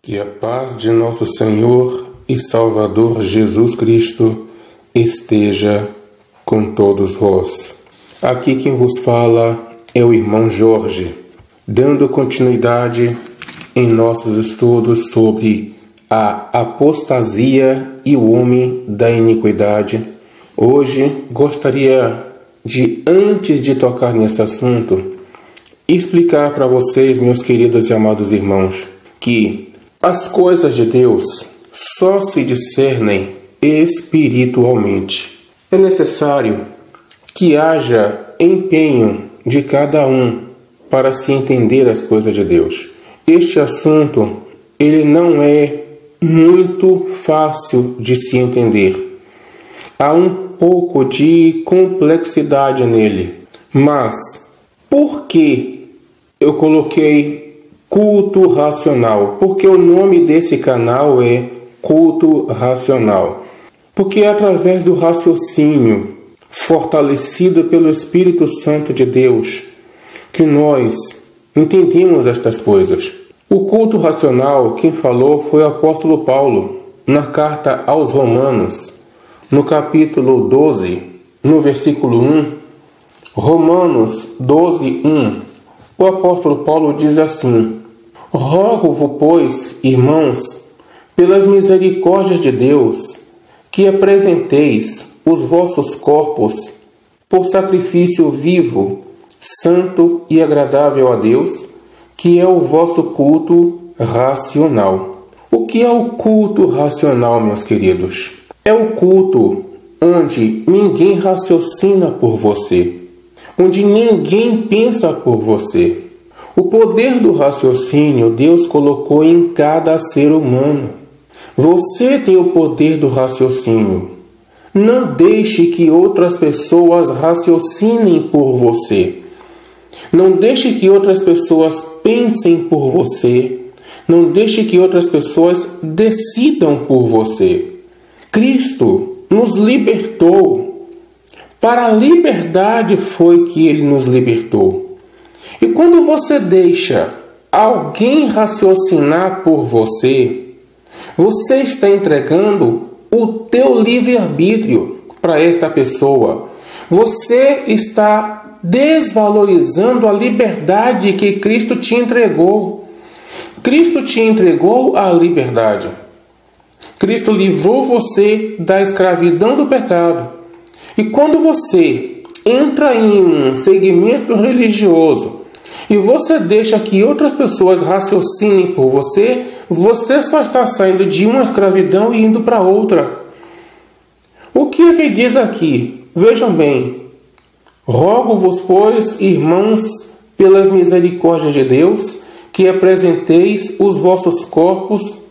Que a paz de nosso Senhor e Salvador Jesus Cristo esteja com todos vós. Aqui quem vos fala é o irmão Jorge, dando continuidade em nossos estudos sobre a apostasia e o homem da iniquidade. Hoje gostaria de, antes de tocar nesse assunto, explicar para vocês, meus queridos e amados irmãos, que as coisas de Deus só se discernem espiritualmente. É necessário que haja empenho de cada um para se entender as coisas de Deus. Este assunto, ele não é muito fácil de se entender. Há um pouco de complexidade nele. Mas, por que eu coloquei culto racional? Porque o nome desse canal é Culto Racional. Porque é através do raciocínio fortalecido pelo Espírito Santo de Deus que nós entendemos estas coisas. O culto racional, quem falou foi o apóstolo Paulo, na carta aos Romanos, no capítulo 12, no versículo 1. Romanos 12, 1. O apóstolo Paulo diz assim: Rogo-vos, pois, irmãos, pelas misericórdias de Deus, que apresenteis os vossos corpos por sacrifício vivo, santo e agradável a Deus, que é o vosso culto racional. O que é o culto racional, meus queridos? É o culto onde ninguém raciocina por você, onde ninguém pensa por você. O poder do raciocínio Deus colocou em cada ser humano. Você tem o poder do raciocínio. Não deixe que outras pessoas raciocinem por você. Não deixe que outras pessoas pensem por você. Não deixe que outras pessoas decidam por você. Cristo nos libertou. Para a liberdade foi que Ele nos libertou. E quando você deixa alguém raciocinar por você, você está entregando o teu livre-arbítrio para esta pessoa. Você está desvalorizando a liberdade que Cristo te entregou. Cristo te entregou a liberdade. Cristo livrou você da escravidão do pecado. E quando você entra em um segmento religioso e você deixa que outras pessoas raciocinem por você, você só está saindo de uma escravidão e indo para outra. O que é que diz aqui? Vejam bem. Rogo-vos, pois, irmãos, pelas misericórdias de Deus, que apresenteis os vossos corpos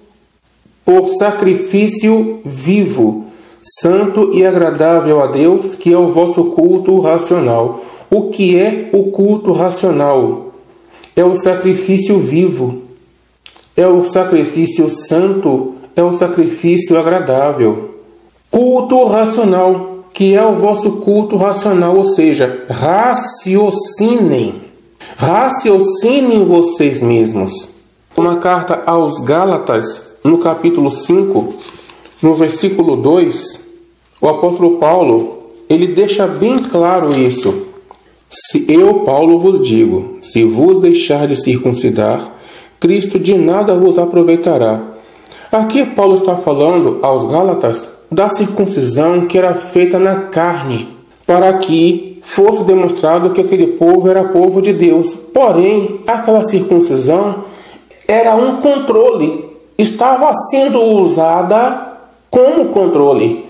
por sacrifício vivo, santo e agradável a Deus, que é o vosso culto racional. O que é o culto racional? É o sacrifício vivo, é o sacrifício santo, é o sacrifício agradável. Culto racional, que é o vosso culto racional, ou seja, raciocinem. Raciocinem vocês mesmos. Uma carta aos Gálatas, no capítulo 5, no versículo 2, o apóstolo Paulo, ele deixa bem claro isso. Se eu, Paulo, vos digo, se vos deixar de circuncidar, Cristo de nada vos aproveitará. Aqui Paulo está falando aos Gálatas da circuncisão que era feita na carne, para que fosse demonstrado que aquele povo era povo de Deus. Porém, aquela circuncisão era um controle, estava sendo usada como controle.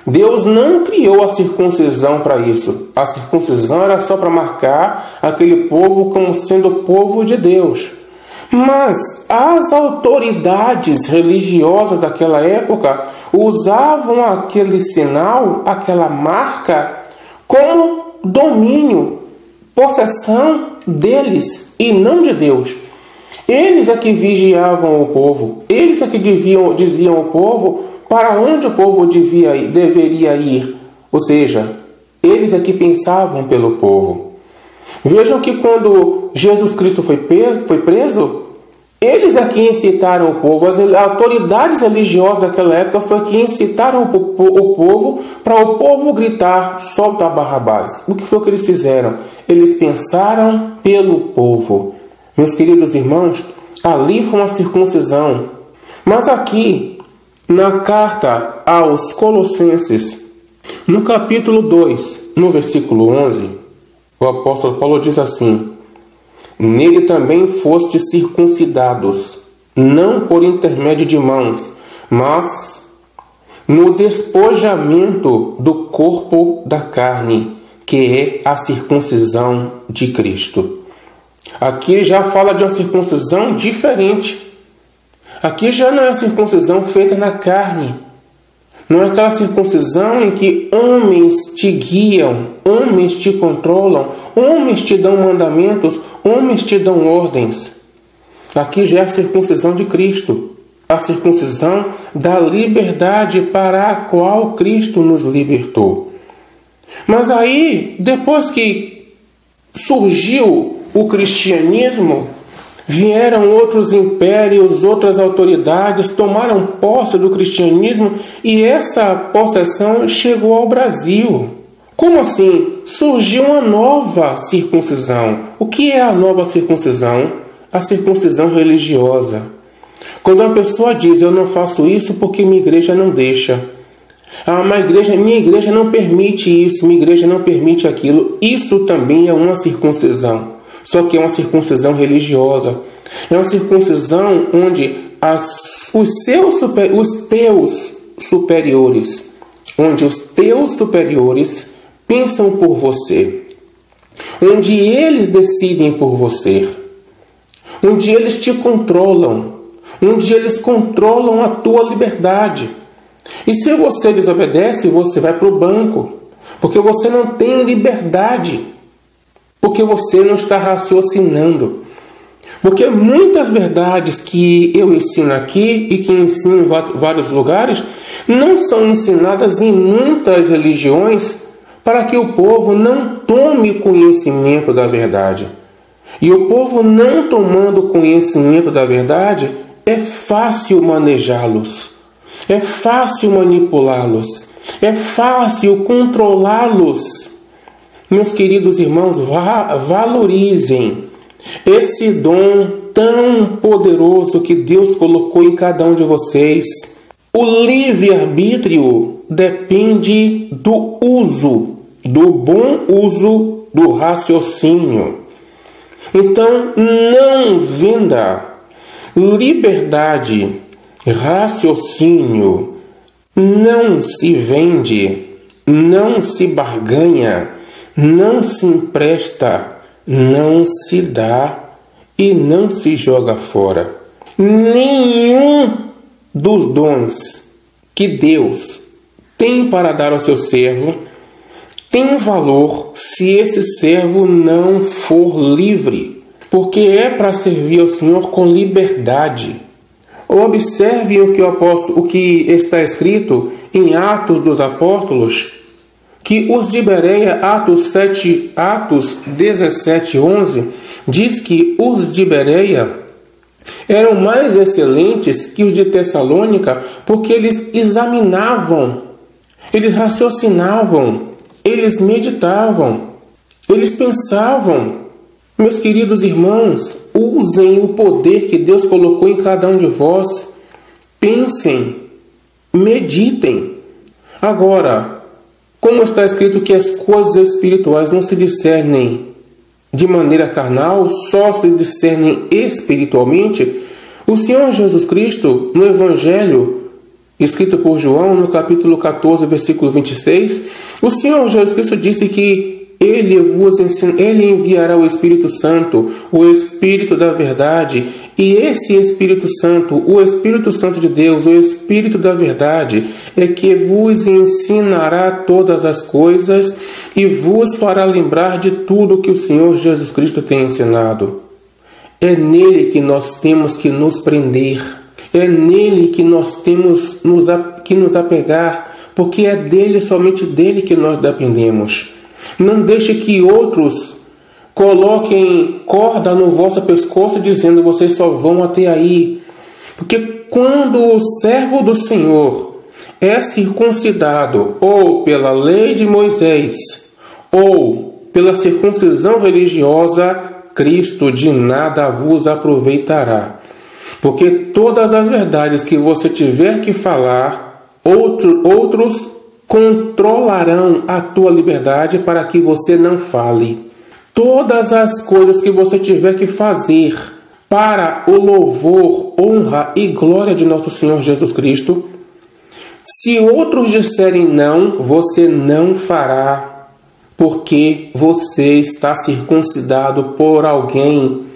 Deus não criou a circuncisão para isso. A circuncisão era só para marcar aquele povo como sendo povo de Deus. Mas as autoridades religiosas daquela época usavam aquele sinal, aquela marca, como domínio, possessão deles e não de Deus. Eles é que vigiavam o povo. Eles é que diziam ao povo para onde o povo deveria ir. Ou seja, eles é que pensavam pelo povo. Vejam que quando Jesus Cristo foi preso, Eles é que incitaram o povo, as autoridades religiosas daquela época foi que incitaram o povo para o povo gritar: solta Barrabás. O que foi que eles fizeram? Eles pensaram pelo povo. Meus queridos irmãos, ali foi uma circuncisão. Mas aqui, na carta aos Colossenses, no capítulo 2, no versículo 11, o apóstolo Paulo diz assim: nele também fostes circuncidados, não por intermédio de mãos, mas no despojamento do corpo da carne, que é a circuncisão de Cristo. Aqui já fala de uma circuncisão diferente. Aqui já não é a circuncisão feita na carne. Não é aquela circuncisão em que homens te guiam, homens te controlam, homens te dão mandamentos, homens te dão ordens. Aqui já é a circuncisão de Cristo, a circuncisão da liberdade para a qual Cristo nos libertou. Mas aí, depois que surgiu o cristianismo, vieram outros impérios, outras autoridades, tomaram posse do cristianismo e essa possessão chegou ao Brasil. Como assim? Surgiu uma nova circuncisão. O que é a nova circuncisão? A circuncisão religiosa. Quando uma pessoa diz: eu não faço isso porque minha igreja não deixa. Minha igreja não permite isso, minha igreja não permite aquilo. Isso também é uma circuncisão. Só que é uma circuncisão religiosa. É uma circuncisão onde os teus superiores pensam por você. Onde eles decidem por você. Onde eles te controlam. Onde eles controlam a tua liberdade. E se você desobedece, você vai para o banco. Porque você não tem liberdade. Porque você não está raciocinando. Porque muitas verdades que eu ensino aqui e que ensino em vários lugares não são ensinadas em muitas religiões para que o povo não tome conhecimento da verdade. E o povo não tomando conhecimento da verdade, é fácil manejá-los, é fácil manipulá-los, é fácil controlá-los. Meus queridos irmãos, valorizem esse dom tão poderoso que Deus colocou em cada um de vocês. O livre-arbítrio depende do uso, do bom uso do raciocínio. Então, não venda liberdade, raciocínio, não se vende, não se barganha, não se empresta, não se dá e não se joga fora. Nenhum dos dons que Deus tem para dar ao seu servo tem valor se esse servo não for livre, porque é para servir ao Senhor com liberdade. Observe o que está escrito em Atos dos Apóstolos, que os de Bereia, Atos 17:11, diz que os de Bereia eram mais excelentes que os de Tessalônica, porque eles examinavam, eles raciocinavam, eles meditavam, eles pensavam. Meus queridos irmãos, usem o poder que Deus colocou em cada um de vós. Pensem, meditem. Agora, como está escrito que as coisas espirituais não se discernem de maneira carnal, só se discernem espiritualmente, o Senhor Jesus Cristo, no Evangelho escrito por João, no capítulo 14, versículo 26, o Senhor Jesus Cristo disse que Ele enviará o Espírito Santo, o Espírito da verdade, e esse Espírito Santo, o Espírito Santo de Deus, o Espírito da verdade, é que vos ensinará todas as coisas e vos fará lembrar de tudo que o Senhor Jesus Cristo tem ensinado. É nele que nós temos que nos prender, é nele que nós temos que nos apegar, porque é dele, somente dele que nós dependemos. Não deixe que outros coloquem corda no vosso pescoço, dizendo: vocês só vão até aí. Porque quando o servo do Senhor é circuncidado, ou pela lei de Moisés, ou pela circuncisão religiosa, Cristo de nada vos aproveitará. Porque todas as verdades que você tiver que falar, outros controlarão a tua liberdade para que você não fale. Todas as coisas que você tiver que fazer para o louvor, honra e glória de nosso Senhor Jesus Cristo, se outros disserem não, você não fará, porque você está circuncidado por alguém,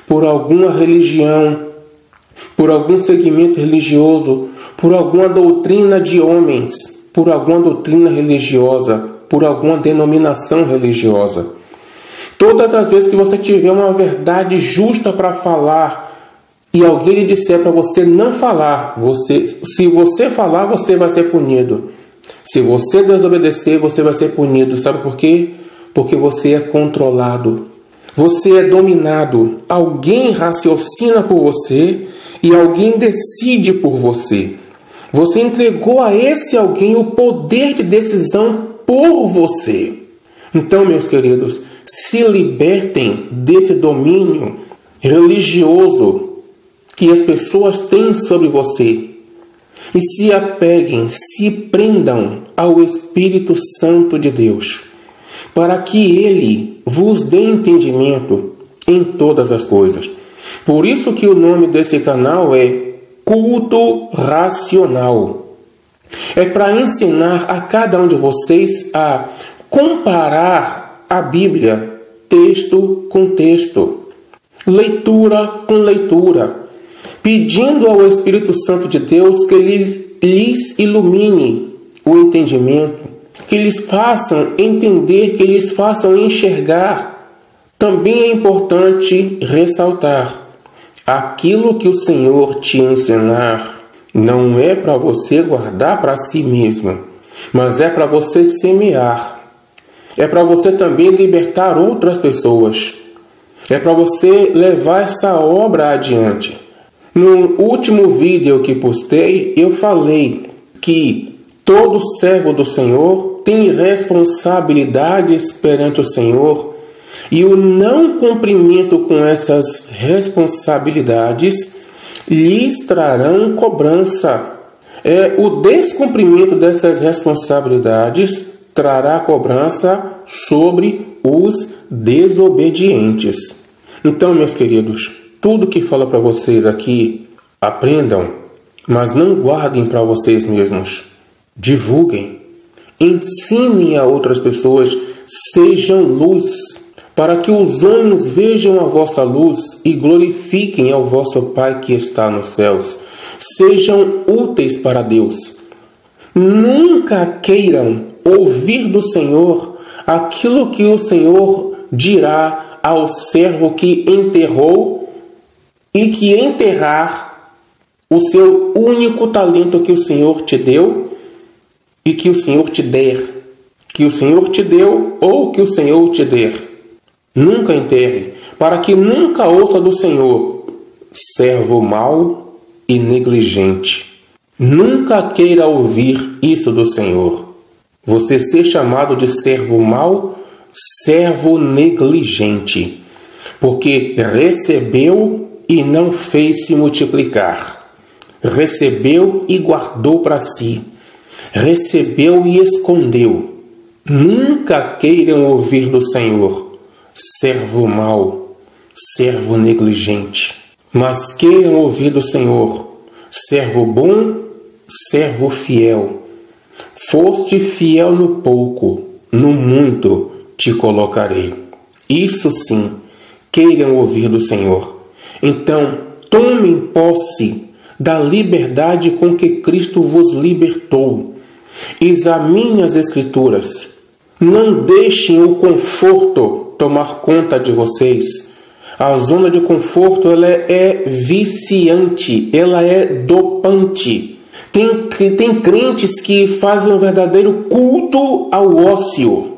por alguma religião, por algum segmento religioso, por alguma doutrina de homens, por alguma doutrina religiosa, por alguma denominação religiosa. Todas as vezes que você tiver uma verdade justa para falar e alguém lhe disser para você não falar, se você falar, você vai ser punido. Se você desobedecer, você vai ser punido. Sabe por quê? Porque você é controlado. Você é dominado. Alguém raciocina por você e alguém decide por você. Você entregou a esse alguém o poder de decisão por você. Então, meus queridos, se libertem desse domínio religioso que as pessoas têm sobre você e se apeguem, se prendam ao Espírito Santo de Deus, para que Ele vos dê entendimento em todas as coisas. Por isso que o nome desse canal é Culto Racional. É para ensinar a cada um de vocês a comparar a Bíblia, texto com texto, leitura com leitura, pedindo ao Espírito Santo de Deus que Ele lhes ilumine o entendimento, que lhes façam entender, que lhes façam enxergar. Também é importante ressaltar: aquilo que o Senhor te ensinar não é para você guardar para si mesmo, mas é para você semear. É para você também libertar outras pessoas. É para você levar essa obra adiante. No último vídeo que postei, eu falei que todo servo do Senhor tem responsabilidades perante o Senhor, e o não cumprimento com essas responsabilidades lhes trarão cobrança. O descumprimento dessas responsabilidades trará cobrança sobre os desobedientes. Então, meus queridos, tudo que falo para vocês aqui, aprendam, mas não guardem para vocês mesmos. Divulguem, ensinem a outras pessoas, sejam luz, para que os homens vejam a vossa luz e glorifiquem ao vosso Pai que está nos céus. Sejam úteis para Deus. Nunca queiram ouvir do Senhor aquilo que o Senhor dirá ao servo que enterrou e que enterrar o seu único talento que o Senhor te deu e que o Senhor te der. Que o Senhor te deu ou que o Senhor te der. Nunca enterre, para que nunca ouça do Senhor: servo mau e negligente. Nunca queira ouvir isso do Senhor. Você ser chamado de servo mau, servo negligente, porque recebeu e não fez se multiplicar. Recebeu e guardou para si. Recebeu e escondeu. Nunca queiram ouvir do Senhor: servo mau, servo negligente. Mas queiram ouvir do Senhor: servo bom, servo fiel. Foste fiel no pouco, no muito te colocarei. Isso sim, queiram ouvir do Senhor. Então, tomem posse da liberdade com que Cristo vos libertou. Examine as Escrituras. Não deixem o conforto tomar conta de vocês. A zona de conforto ela é viciante, ela é dopante. Tem crentes que fazem um verdadeiro culto ao ócio.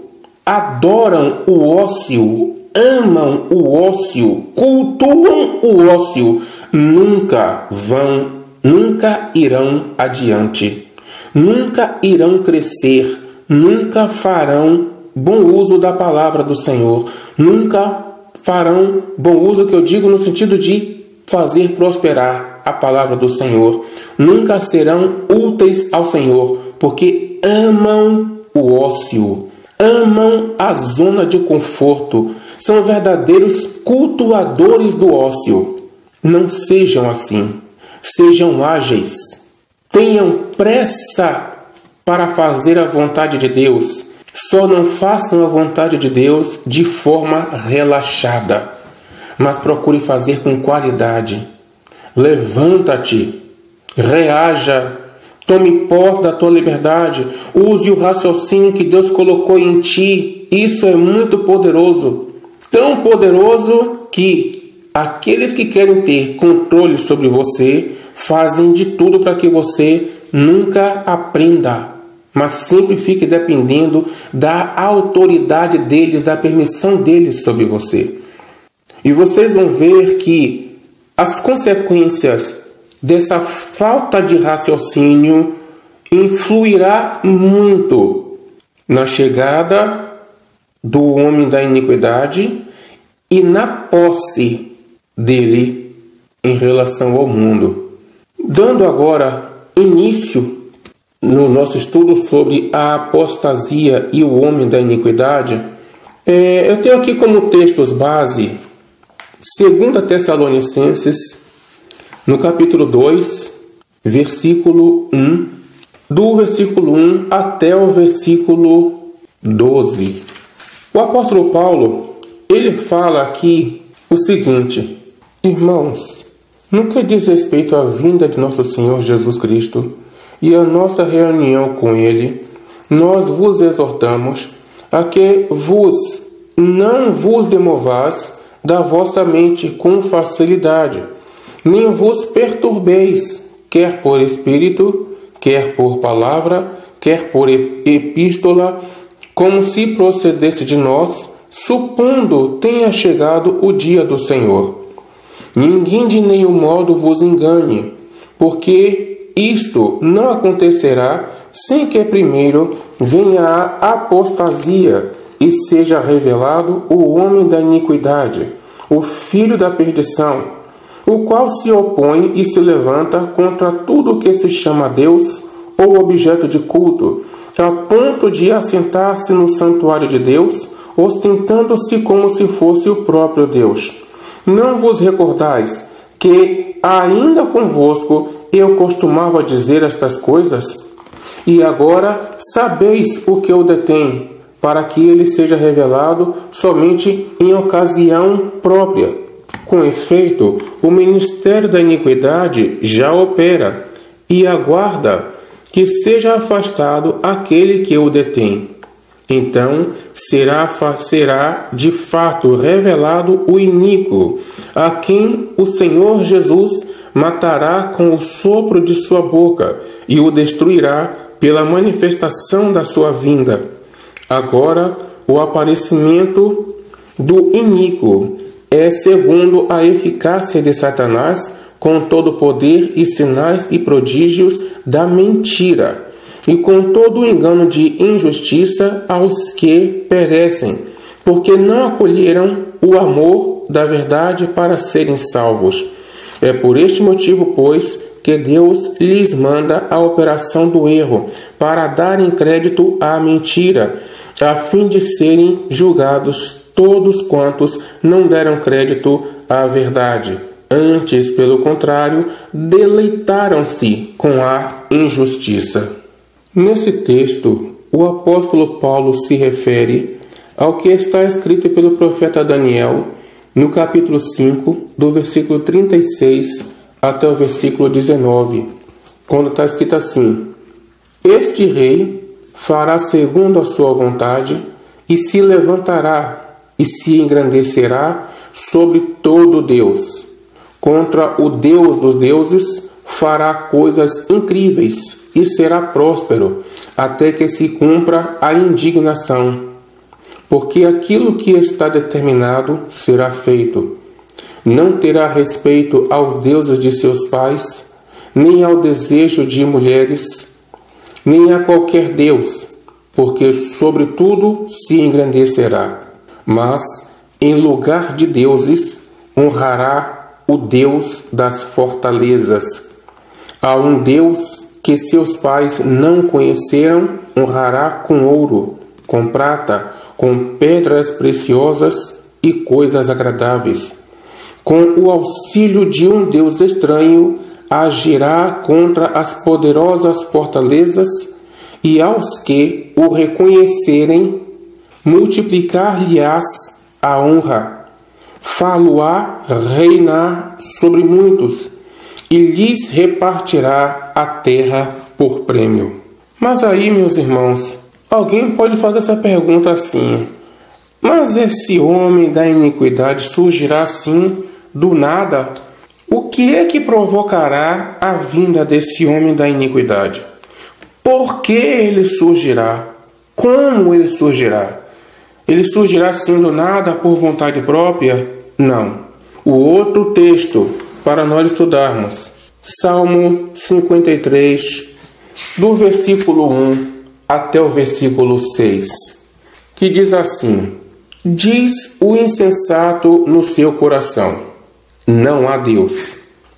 Adoram o ócio, amam o ócio, cultuam o ócio, nunca irão adiante, nunca irão crescer, nunca farão bom uso da palavra do Senhor, nunca farão bom uso, que eu digo no sentido de fazer prosperar a palavra do Senhor, nunca serão úteis ao Senhor, porque amam o ócio, amam a zona de conforto, são verdadeiros cultuadores do ócio. Não sejam assim, sejam ágeis, tenham pressa para fazer a vontade de Deus. Só não façam a vontade de Deus de forma relaxada, mas procure fazer com qualidade. Levanta-te, reaja, tome posse da tua liberdade, use o raciocínio que Deus colocou em ti. Isso é muito poderoso, tão poderoso que aqueles que querem ter controle sobre você fazem de tudo para que você nunca aprenda, mas sempre fique dependendo da autoridade deles, da permissão deles sobre você. E vocês vão ver que as consequências dessa falta de raciocínio influirá muito na chegada do homem da iniquidade e na posse dele em relação ao mundo. Dando agora início no nosso estudo sobre a apostasia e o homem da iniquidade, eu tenho aqui como textos base 2 Tessalonicenses, no capítulo 2, versículo 1, do versículo 1 até o versículo 12. O apóstolo Paulo, ele fala aqui o seguinte: irmãos, no que diz respeito à vinda de nosso Senhor Jesus Cristo e a nossa reunião com Ele, nós vos exortamos a que não vos demovais da vossa mente com facilidade, nem vos perturbeis, quer por espírito, quer por palavra, quer por epístola, como se procedesse de nós, supondo tenha chegado o dia do Senhor. Ninguém de nenhum modo vos engane, porque isto não acontecerá sem que primeiro venha a apostasia e seja revelado o homem da iniquidade, o filho da perdição, o qual se opõe e se levanta contra tudo o que se chama Deus ou objeto de culto, a ponto de assentar-se no santuário de Deus, ostentando-se como se fosse o próprio Deus. Não vos recordais que ainda convosco eu costumava dizer estas coisas? E agora sabeis o que eu detém, para que ele seja revelado somente em ocasião própria. Com efeito, o ministério da iniquidade já opera, e aguarda que seja afastado aquele que o detém. Então será de fato revelado o iníquo, a quem o Senhor Jesus matará com o sopro de sua boca e o destruirá pela manifestação da sua vinda. Agora, o aparecimento do iníquo é segundo a eficácia de Satanás, com todo o poder e sinais e prodígios da mentira, e com todo o engano de injustiça aos que perecem, porque não acolheram o amor da verdade para serem salvos. É por este motivo, pois, que Deus lhes manda a operação do erro, para darem crédito à mentira, a fim de serem julgados todos quantos não deram crédito à verdade. Antes, pelo contrário, deleitaram-se com a injustiça. Nesse texto, o apóstolo Paulo se refere ao que está escrito pelo profeta Daniel no capítulo 5, do versículo 36 até o versículo 19, quando está escrito assim: este rei fará segundo a sua vontade e se levantará e se engrandecerá sobre todo Deus. Contra o Deus dos deuses fará coisas incríveis e será próspero, até que se cumpra a indignação. porque aquilo que está determinado será feito. Não terá respeito aos deuses de seus pais, nem ao desejo de mulheres, nem a qualquer deus, porque sobre tudo se engrandecerá. Mas, em lugar de deuses, honrará o Deus das fortalezas. A um Deus que seus pais não conheceram, honrará com ouro, com prata, com pedras preciosas e coisas agradáveis. Com o auxílio de um Deus estranho, agirá contra as poderosas fortalezas, e aos que o reconhecerem, multiplicar-lhe-ás a honra. Fá-lo-á reinar sobre muitos, e lhes repartirá a terra por prêmio. Mas aí, meus irmãos, alguém pode fazer essa pergunta assim: mas esse homem da iniquidade surgirá assim do nada? O que é que provocará a vinda desse homem da iniquidade? Por que ele surgirá? Como ele surgirá? Ele surgirá assim do nada por vontade própria? Não. O outro texto para nós estudarmos, Salmo 53, do versículo 1 até o versículo 6, que diz assim: diz o insensato no seu coração: não há Deus.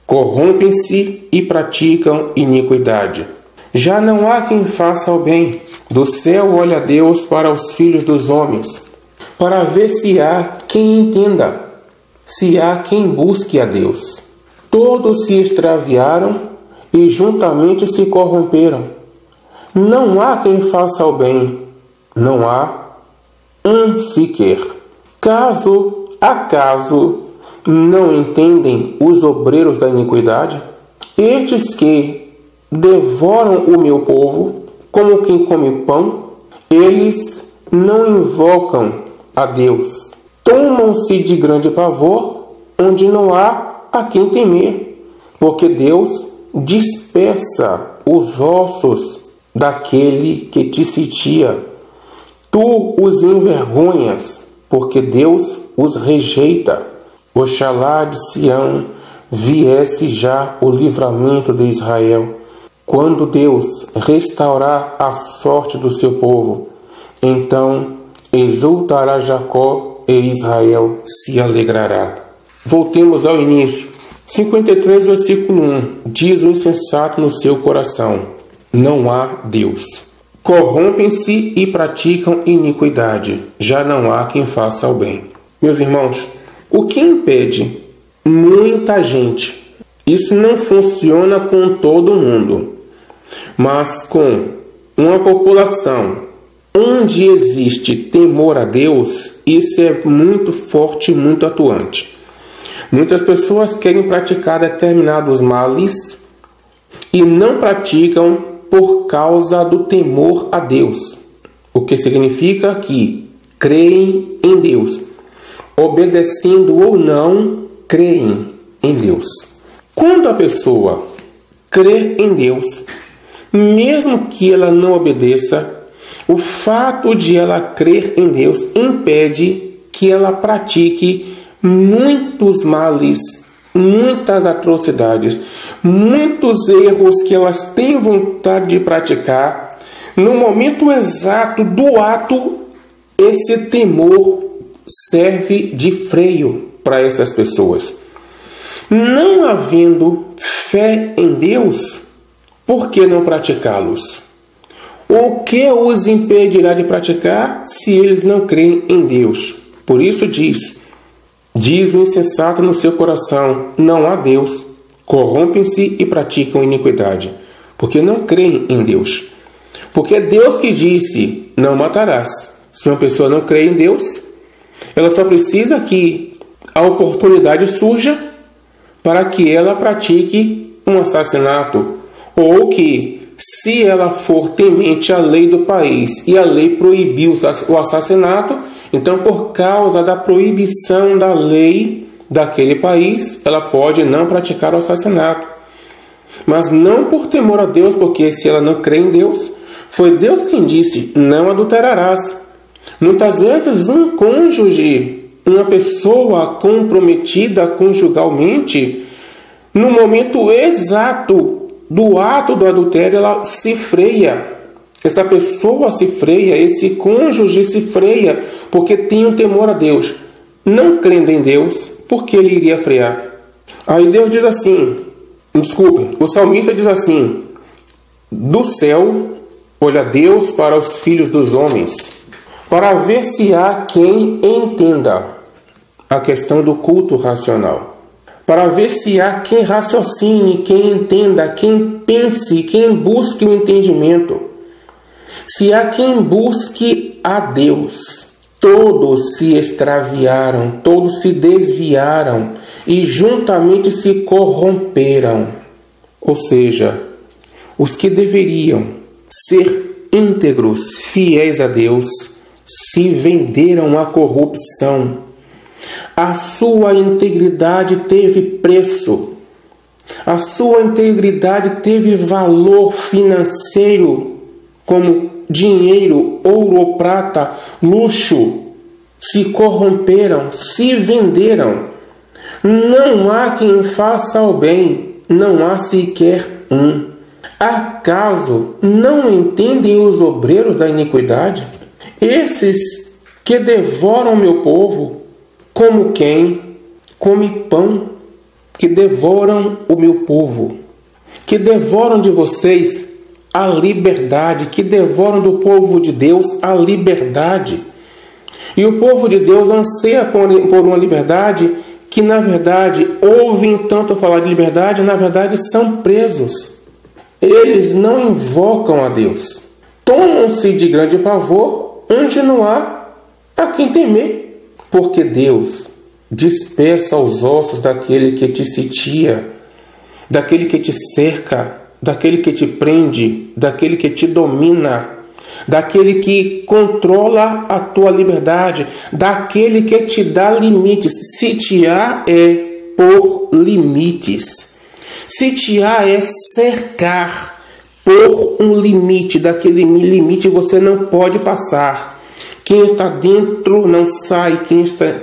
Corrompem-se e praticam iniquidade. Já não há quem faça o bem. Do céu olha Deus para os filhos dos homens, para ver se há quem entenda, se há quem busque a Deus. Todos se extraviaram e juntamente se corromperam. Não há quem faça o bem, não há um sequer. Acaso não entendem os obreiros da iniquidade? Estes que devoram o meu povo como quem come pão, eles não invocam a Deus. Tomam-se de grande pavor, onde não há a quem temer, porque Deus dispersa os ossos daquele que te sitia. Tu os envergonhas, porque Deus os rejeita. Oxalá de Sião viesse já o livramento de Israel. Quando Deus restaurar a sorte do seu povo, então exultará Jacó e Israel se alegrará. Voltemos ao início. 53, versículo 1. Diz o insensato no seu coração: não há Deus. Corrompem-se e praticam iniquidade. Já não há quem faça o bem. Meus irmãos, o que impede muita gente? Isso não funciona com todo mundo, mas com uma população onde existe temor a Deus, isso é muito forte e muito atuante. Muitas pessoas querem praticar determinados males e não praticam por causa do temor a Deus, o que significa que creem em Deus, obedecendo ou não, creem em Deus. Quando a pessoa crê em Deus, mesmo que ela não obedeça, o fato de ela crer em Deus impede que ela pratique muitos males, muitas atrocidades, muitos erros que elas têm vontade de praticar. No momento exato do ato, esse temor serve de freio para essas pessoas. Não havendo fé em Deus, por que não praticá-los? O que os impedirá de praticar se eles não creem em Deus? Por isso diz o insensato no seu coração: não há Deus. Corrompem-se e praticam iniquidade, porque não creem em Deus. Porque é Deus que disse: não matarás. Se uma pessoa não crê em Deus, ela só precisa que a oportunidade surja para que ela pratique um assassinato, ou que, se ela for temente à lei do país e a lei proibiu o assassinato, então por causa da proibição da lei daquele país, ela pode não praticar o assassinato. Mas não por temor a Deus, porque se ela não crê em Deus, foi Deus quem disse: não adulterarás. Muitas vezes um cônjuge, uma pessoa comprometida conjugalmente, no momento exato do ato do adultério, ela se freia. Essa pessoa se freia, esse cônjuge se freia, porque tem um temor a Deus. Não crendo em Deus, por que ele iria frear? Aí Deus diz assim, o salmista diz assim: do céu olha Deus para os filhos dos homens, para ver se há quem entenda a questão do culto racional, para ver se há quem raciocine, quem entenda, quem pense, quem busque o entendimento, se há quem busque a Deus. Todos se extraviaram, todos se desviaram e juntamente se corromperam. Ou seja, os que deveriam ser íntegros, fiéis a Deus, se venderam à corrupção. A sua integridade teve preço. A sua integridade teve valor financeiro, como dinheiro, ouro ou prata, luxo. Se corromperam, se venderam. Não há quem faça o bem, não há sequer um. Acaso não entendem os obreiros da iniquidade? Esses que devoram meu povo, como quem come pão, que devoram o meu povo, que devoram de vocês a liberdade, que devoram do povo de Deus a liberdade. E o povo de Deus anseia por uma liberdade que, na verdade, ouvem tanto falar de liberdade, na verdade, são presos. Eles não invocam a Deus. Tomam-se de grande pavor, onde não há a quem temer. Porque Deus dispersa os ossos daquele que te sitia, daquele que te cerca, daquele que te prende, daquele que te domina, daquele que controla a tua liberdade, daquele que te dá limites. Sitiar é por limites. Sitiar é cercar por um limite. Daquele limite você não pode passar. Quem está dentro não sai,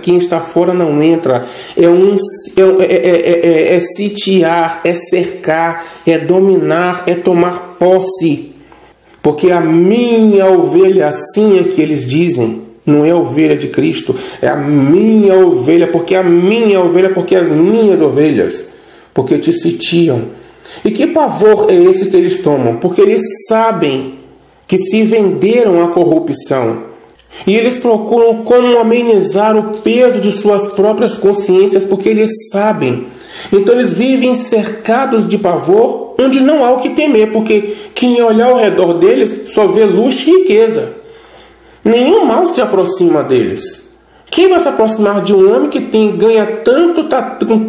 quem está fora não entra. É sitiar, é cercar, é dominar, é tomar posse. Porque a minha ovelha, assim é que eles dizem, não é a ovelha de Cristo, é a minha ovelha, porque a minha ovelha, porque as minhas ovelhas, porque te sitiam. E que pavor é esse que eles tomam? Porque eles sabem que se venderam à corrupção. E eles procuram como amenizar o peso de suas próprias consciências, porque eles sabem. Então eles vivem cercados de pavor, onde não há o que temer, porque quem olhar ao redor deles só vê luxo e riqueza. Nenhum mal se aproxima deles. Quem vai se aproximar de um homem que ganha tanto,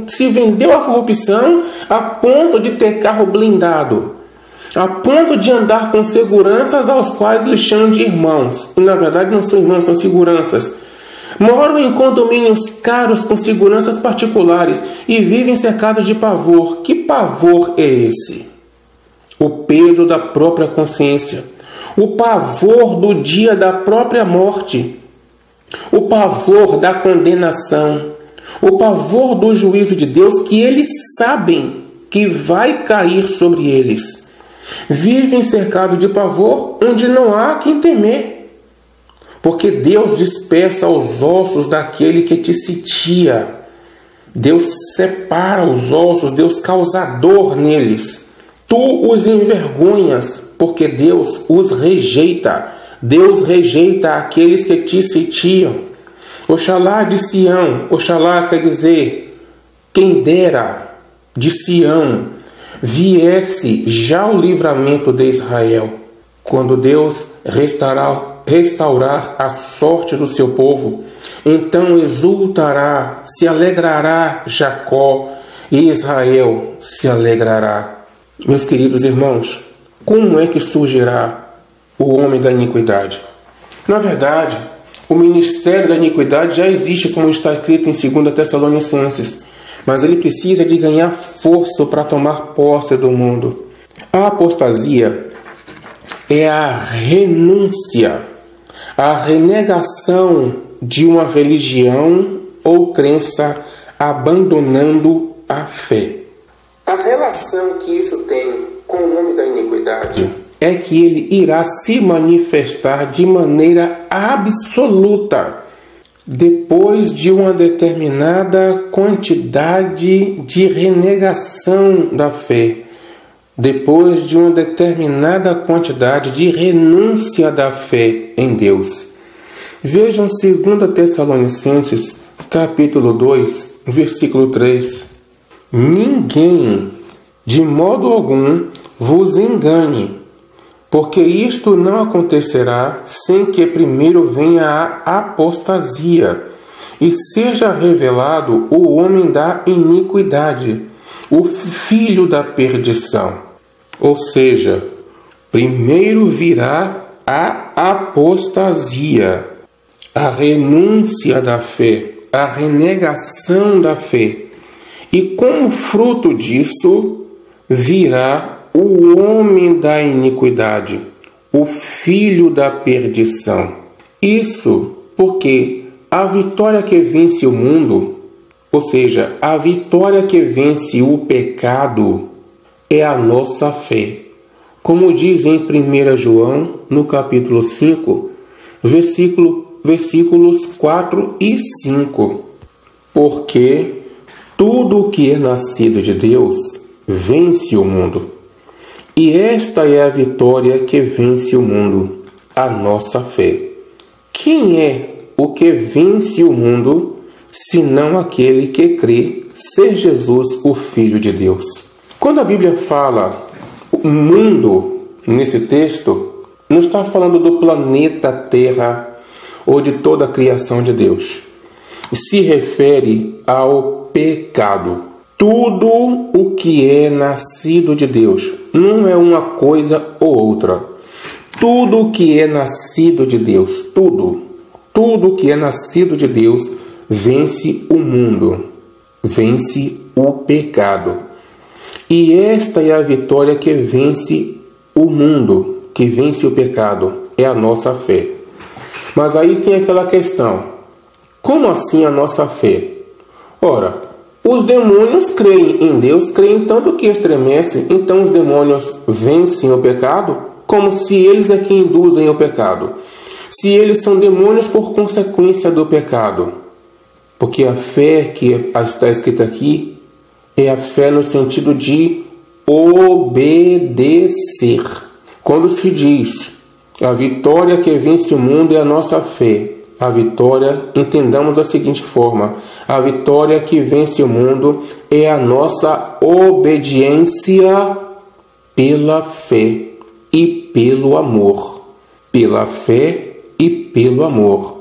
se vendeu à corrupção a ponto de ter carro blindado, a ponto de andar com seguranças aos quais lhe chamam de irmãos? E na verdade não são irmãos, são seguranças. Moram em condomínios caros com seguranças particulares e vivem cercados de pavor. Que pavor é esse? O peso da própria consciência. O pavor do dia da própria morte. O pavor da condenação. O pavor do juízo de Deus, que eles sabem que vai cair sobre eles. Vivem cercados de pavor, onde não há quem temer. Porque Deus dispersa os ossos daquele que te sitia. Deus separa os ossos, Deus causador neles. Tu os envergonhas, porque Deus os rejeita. Deus rejeita aqueles que te sitiam. Oxalá de Sião, Oxalá quer dizer, quem dera de Sião viesse já o livramento de Israel, quando Deus restaurar a sorte do seu povo. Então exultará, se alegrará Jacó, e Israel se alegrará. Meus queridos irmãos, como é que surgirá o homem da iniquidade? Na verdade, o ministério da iniquidade já existe, como está escrito em 2 Tessalonicenses, mas ele precisa de ganhar força para tomar posse do mundo. A apostasia é a renúncia a renegação de uma religião ou crença, abandonando a fé. A relação que isso tem com o homem da iniquidade é que ele irá se manifestar de maneira absoluta depois de uma determinada quantidade de renegação da fé, depois de uma determinada quantidade de renúncia da fé em Deus. Vejam 2 Tessalonicenses, capítulo 2, versículo 3. Ninguém, de modo algum, vos engane, porque isto não acontecerá sem que primeiro venha a apostasia e seja revelado o homem da iniquidade, o filho da perdição. Ou seja, primeiro virá a apostasia, a renúncia da fé, a renegação da fé. E como fruto disso, virá o homem da iniquidade, o filho da perdição. Isso porque a vitória que vence o mundo, ou seja, a vitória que vence o pecado, é a nossa fé. Como diz em 1 João, no capítulo 5, versículos 4 e 5. Porque tudo o que é nascido de Deus vence o mundo. E esta é a vitória que vence o mundo, a nossa fé. Quem é o que vence o mundo, senão aquele que crê ser Jesus, o Filho de Deus? Quando a Bíblia fala o mundo nesse texto, não está falando do planeta Terra ou de toda a criação de Deus. Se refere ao pecado. Tudo o que é nascido de Deus, não é uma coisa ou outra. Tudo o que é nascido de Deus, tudo que é nascido de Deus vence o mundo, vence o pecado. E esta é a vitória que vence o mundo, que vence o pecado, é a nossa fé. Mas aí tem aquela questão: como assim a nossa fé? Ora, os demônios creem em Deus, creem tanto que estremecem, então os demônios vencem o pecado, como se eles é que induzem o pecado. Se eles são demônios por consequência do pecado. Porque a fé que está escrita aqui é a fé no sentido de obedecer. Quando se diz a vitória que vence o mundo é a nossa fé, a vitória, entendamos da seguinte forma: a vitória que vence o mundo é a nossa obediência pela fé e pelo amor. Pela fé e pelo amor.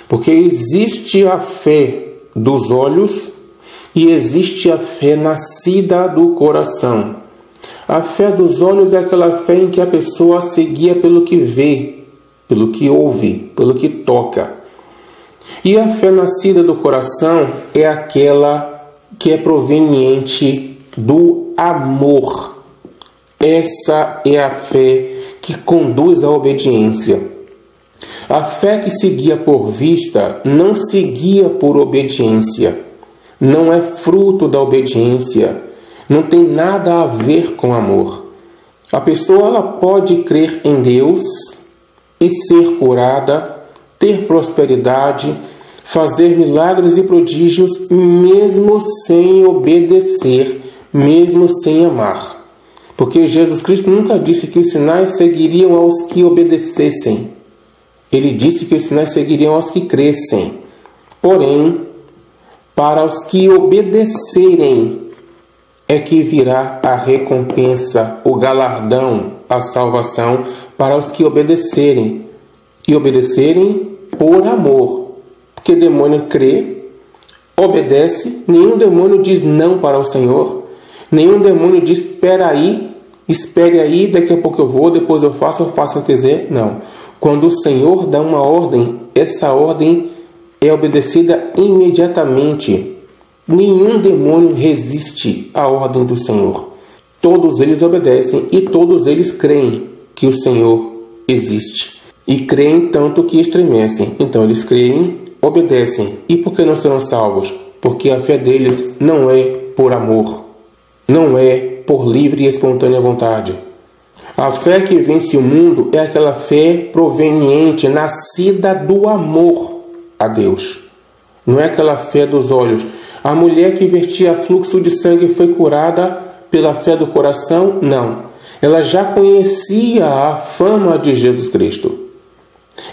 Porque existe a fé dos olhos e existe a fé nascida do coração. A fé dos olhos é aquela fé em que a pessoa se guia pelo que vê, pelo que ouve, pelo que toca. E a fé nascida do coração é aquela que é proveniente do amor. Essa é a fé que conduz à obediência. A fé que se guia por vista não se guia por obediência. Não é fruto da obediência. Não tem nada a ver com amor. A pessoa ela pode crer em Deus e ser curada, ter prosperidade, fazer milagres e prodígios, mesmo sem obedecer, mesmo sem amar. Porque Jesus Cristo nunca disse que os sinais seguiriam aos que obedecessem. Ele disse que os sinais seguiriam aos que crescem. Porém, para os que obedecerem é que virá a recompensa, o galardão, a salvação para os que obedecerem. E obedecerem por amor. Porque demônio crê, obedece, nenhum demônio diz não para o Senhor. Nenhum demônio diz, espere aí, daqui a pouco eu vou, depois eu faço o que quiser. Não. Quando o Senhor dá uma ordem, essa ordem é obedecida imediatamente. Nenhum demônio resiste à ordem do Senhor. Todos eles obedecem e todos eles creem que o Senhor existe. e creem tanto que estremecem. Então eles creem, obedecem. E por que não serão salvos? Porque a fé deles não é por amor, não é por livre e espontânea vontade. A fé que vence o mundo é aquela fé proveniente, nascida do amor a Deus. Não é aquela fé dos olhos. A mulher que vertia fluxo de sangue foi curada pela fé do coração? Não. Ela já conhecia a fama de Jesus Cristo.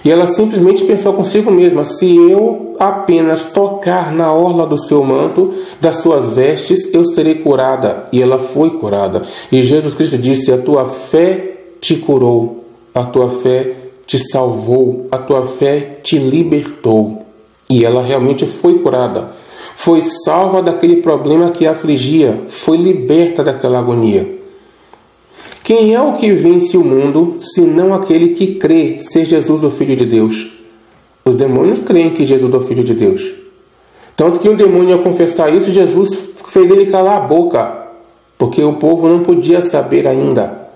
E ela simplesmente pensou consigo mesma: se eu apenas tocar na orla do seu manto, das suas vestes, eu serei curada. E ela foi curada. E Jesus Cristo disse: a tua fé te curou, a tua fé te salvou, a tua fé te libertou. E ela realmente foi curada. Foi salva daquele problema que a afligia, foi liberta daquela agonia. Quem é o que vence o mundo, senão aquele que crê ser Jesus o Filho de Deus? Os demônios creem que Jesus é o Filho de Deus. Tanto que um demônio, ao confessar isso, Jesus fez ele calar a boca, porque o povo não podia saber ainda.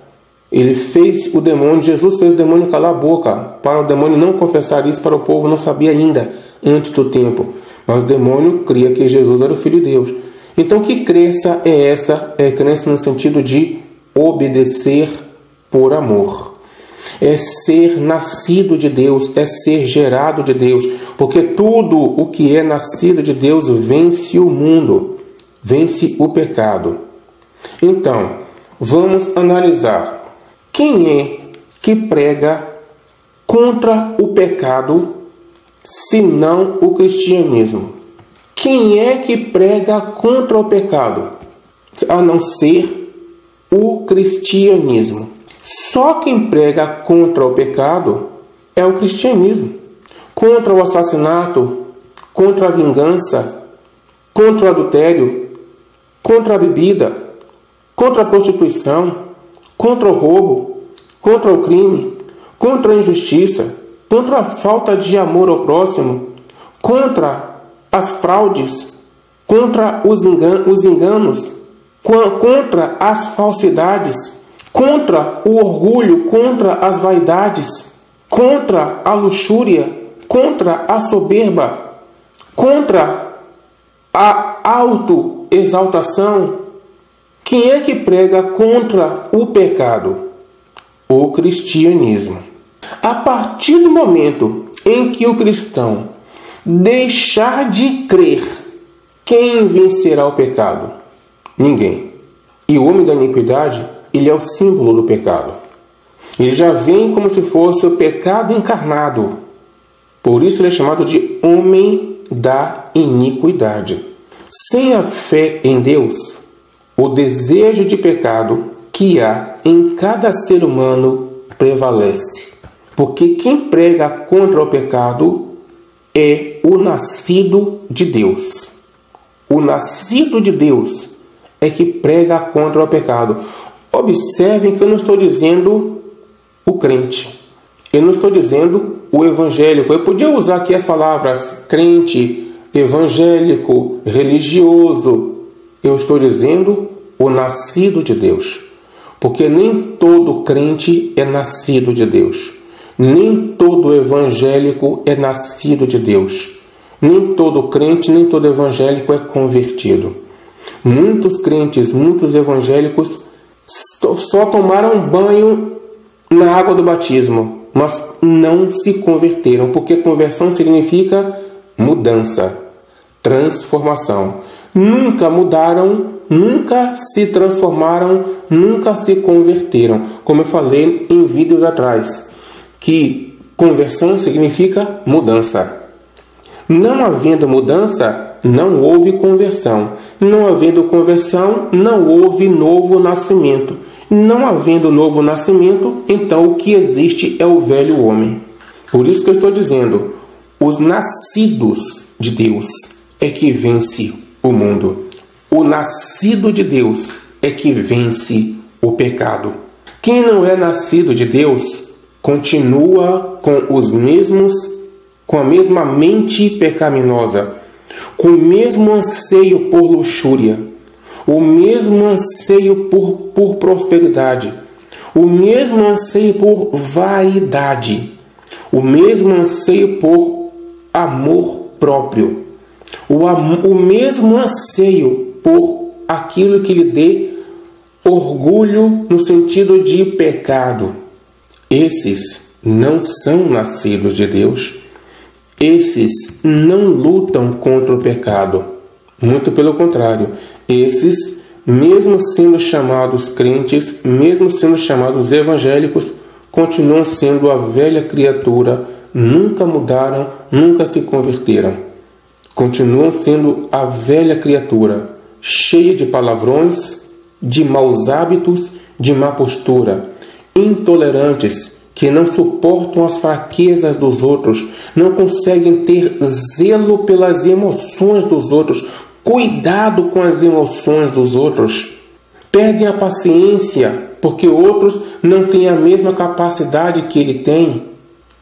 Ele fez o demônio, Jesus fez o demônio calar a boca, para o demônio não confessar isso, para o povo não saber ainda, antes do tempo. Mas o demônio cria que Jesus era o Filho de Deus. Então, que crença é essa? É crença no sentido de obedecer por amor. É ser nascido de Deus, é ser gerado de Deus, porque tudo o que é nascido de Deus vence o mundo, vence o pecado. Então, vamos analisar quem é que prega contra o pecado, senão o cristianismo. Quem é que prega contra o pecado, a não ser o cristianismo? Só quem prega contra o pecado é o cristianismo. Contra o assassinato, contra a vingança, contra o adultério, contra a bebida, contra a prostituição, contra o roubo, contra o crime, contra a injustiça, contra a falta de amor ao próximo, contra as fraudes, contra os enganos, contra as falsidades, contra o orgulho, contra as vaidades, contra a luxúria, contra a soberba, contra a autoexaltação. Quem é que prega contra o pecado? O cristianismo. A partir do momento em que o cristão deixar de crer, quem vencerá o pecado? Ninguém. E o homem da iniquidade, ele é o símbolo do pecado. Ele já vem como se fosse o pecado encarnado. Por isso ele é chamado de homem da iniquidade. Sem a fé em Deus, o desejo de pecado que há em cada ser humano prevalece. Porque quem prega contra o pecado é o nascido de Deus. O nascido de Deus é que prega contra o pecado. Observem que eu não estou dizendo o crente. Eu não estou dizendo o evangélico. Eu podia usar aqui as palavras crente, evangélico, religioso. Eu estou dizendo o nascido de Deus. Porque nem todo crente é nascido de Deus. Nem todo evangélico é nascido de Deus. Nem todo crente, nem todo evangélico é convertido. Muitos crentes, muitos evangélicos só tomaram banho na água do batismo, mas não se converteram, porque conversão significa mudança, transformação. Nunca mudaram, nunca se transformaram, nunca se converteram. Como eu falei em vídeos atrás, que conversão significa mudança. Não havendo mudança, não houve conversão. Não havendo conversão, não houve novo nascimento. Não havendo novo nascimento, então o que existe é o velho homem. Por isso que eu estou dizendo, os nascidos de Deus é que vence o mundo. O nascido de Deus é que vence o pecado. Quem não é nascido de Deus continua com a mesma mente pecaminosa, com o mesmo anseio por luxúria, o mesmo anseio por prosperidade, o mesmo anseio por vaidade, o mesmo anseio por amor próprio, o mesmo anseio por aquilo que lhe dê orgulho no sentido de pecado. Esses não são nascidos de Deus. Esses não lutam contra o pecado. Muito pelo contrário, esses, mesmo sendo chamados crentes, mesmo sendo chamados evangélicos, continuam sendo a velha criatura, nunca mudaram, nunca se converteram. Continuam sendo a velha criatura, cheia de palavrões, de maus hábitos, de má postura, intolerantes, que não suportam as fraquezas dos outros, não conseguem ter zelo pelas emoções dos outros, cuidado com as emoções dos outros, perdem a paciência porque outros não têm a mesma capacidade que ele tem,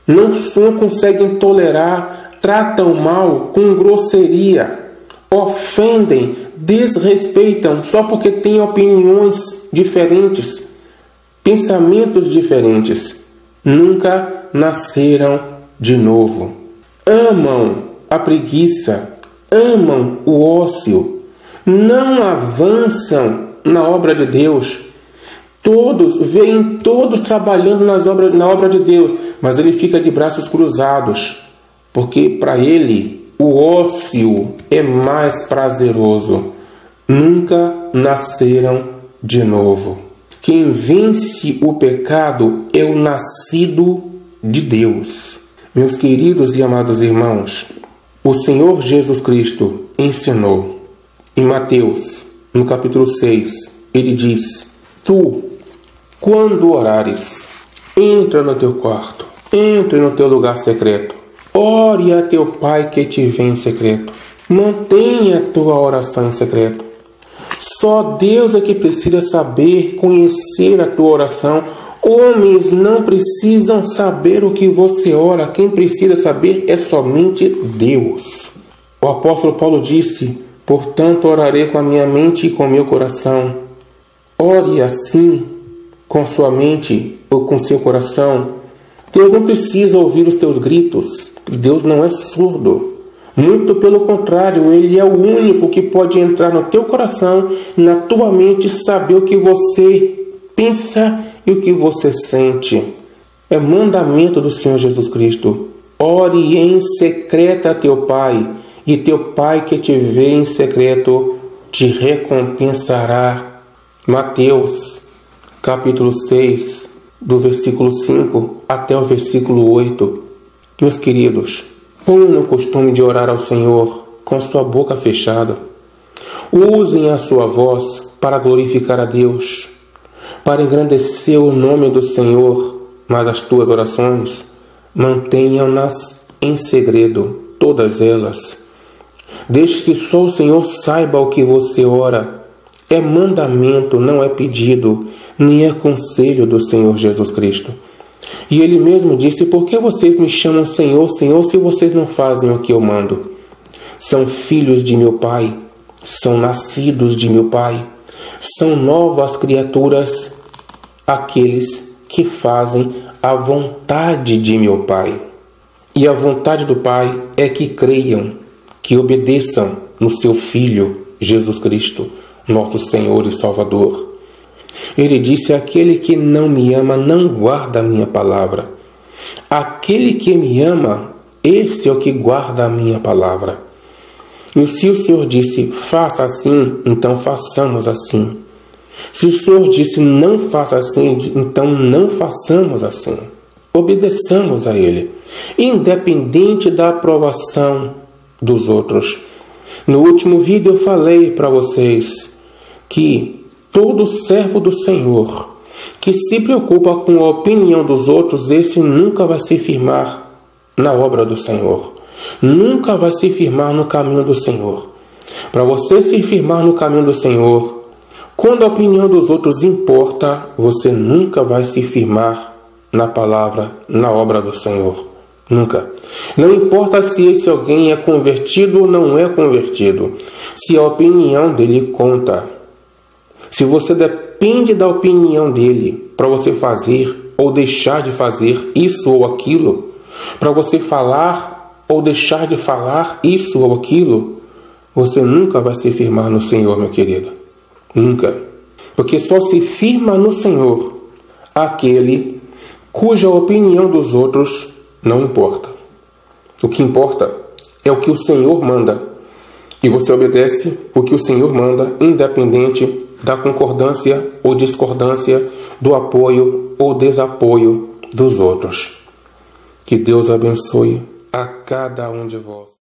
não conseguem tolerar, tratam mal com grosseria, ofendem, desrespeitam só porque têm opiniões diferentes, pensamentos diferentes. Nunca nasceram de novo. Amam a preguiça, amam o ócio, não avançam na obra de Deus. Veem todos trabalhando na obra de Deus, mas ele fica de braços cruzados, porque para ele o ócio é mais prazeroso. Nunca nasceram de novo. Quem vence o pecado é o nascido de Deus. Meus queridos e amados irmãos, o Senhor Jesus Cristo ensinou em Mateus, no capítulo 6, ele diz: tu, quando orares, entra no teu quarto, entre no teu lugar secreto, ore a teu Pai que te vê em secreto, mantenha a tua oração em secreto. Só Deus é que precisa saber, conhecer a tua oração. Homens não precisam saber o que você ora. Quem precisa saber é somente Deus. O apóstolo Paulo disse: portanto, orarei com a minha mente e com o meu coração. Ore assim, com sua mente ou com seu coração. Deus não precisa ouvir os teus gritos. Deus não é surdo. Muito pelo contrário, Ele é o único que pode entrar no teu coração, na tua mente, saber o que você pensa e o que você sente. É mandamento do Senhor Jesus Cristo. Ore em secreto a teu Pai, e teu Pai que te vê em secreto te recompensará. Mateus, capítulo 6, do versículo 5 até o versículo 8. Meus queridos, ponham no costume de orar ao Senhor com sua boca fechada. Usem a sua voz para glorificar a Deus, para engrandecer o nome do Senhor, mas as tuas orações mantenham-nas em segredo, todas elas. Deixe que só o Senhor saiba o que você ora. É mandamento, não é pedido, nem é conselho do Senhor Jesus Cristo. E Ele mesmo disse: por que vocês me chamam Senhor, Senhor, se vocês não fazem o que eu mando? São filhos de meu Pai, são nascidos de meu Pai, são novas criaturas aqueles que fazem a vontade de meu Pai. E a vontade do Pai é que creiam, que obedeçam no seu Filho, Jesus Cristo, nosso Senhor e Salvador. Ele disse: aquele que não me ama não guarda a minha palavra. Aquele que me ama, esse é o que guarda a minha palavra. E se o Senhor disse: faça assim, então façamos assim. Se o Senhor disse: não faça assim, então não façamos assim. Obedeçamos a Ele, independente da aprovação dos outros. No último vídeo eu falei para vocês que todo servo do Senhor que se preocupa com a opinião dos outros, esse nunca vai se firmar na obra do Senhor. Nunca vai se firmar no caminho do Senhor. Para você se firmar no caminho do Senhor, quando a opinião dos outros importa, você nunca vai se firmar na palavra, na obra do Senhor. Nunca. Não importa se esse alguém é convertido ou não é convertido, se a opinião dele conta. Se você depende da opinião dele para você fazer ou deixar de fazer isso ou aquilo, para você falar ou deixar de falar isso ou aquilo, você nunca vai se firmar no Senhor, meu querido. Nunca. Porque só se firma no Senhor aquele cuja opinião dos outros não importa. O que importa é o que o Senhor manda. E você obedece o que o Senhor manda, independente da concordância ou discordância, do apoio ou desapoio dos outros. Que Deus abençoe a cada um de vós.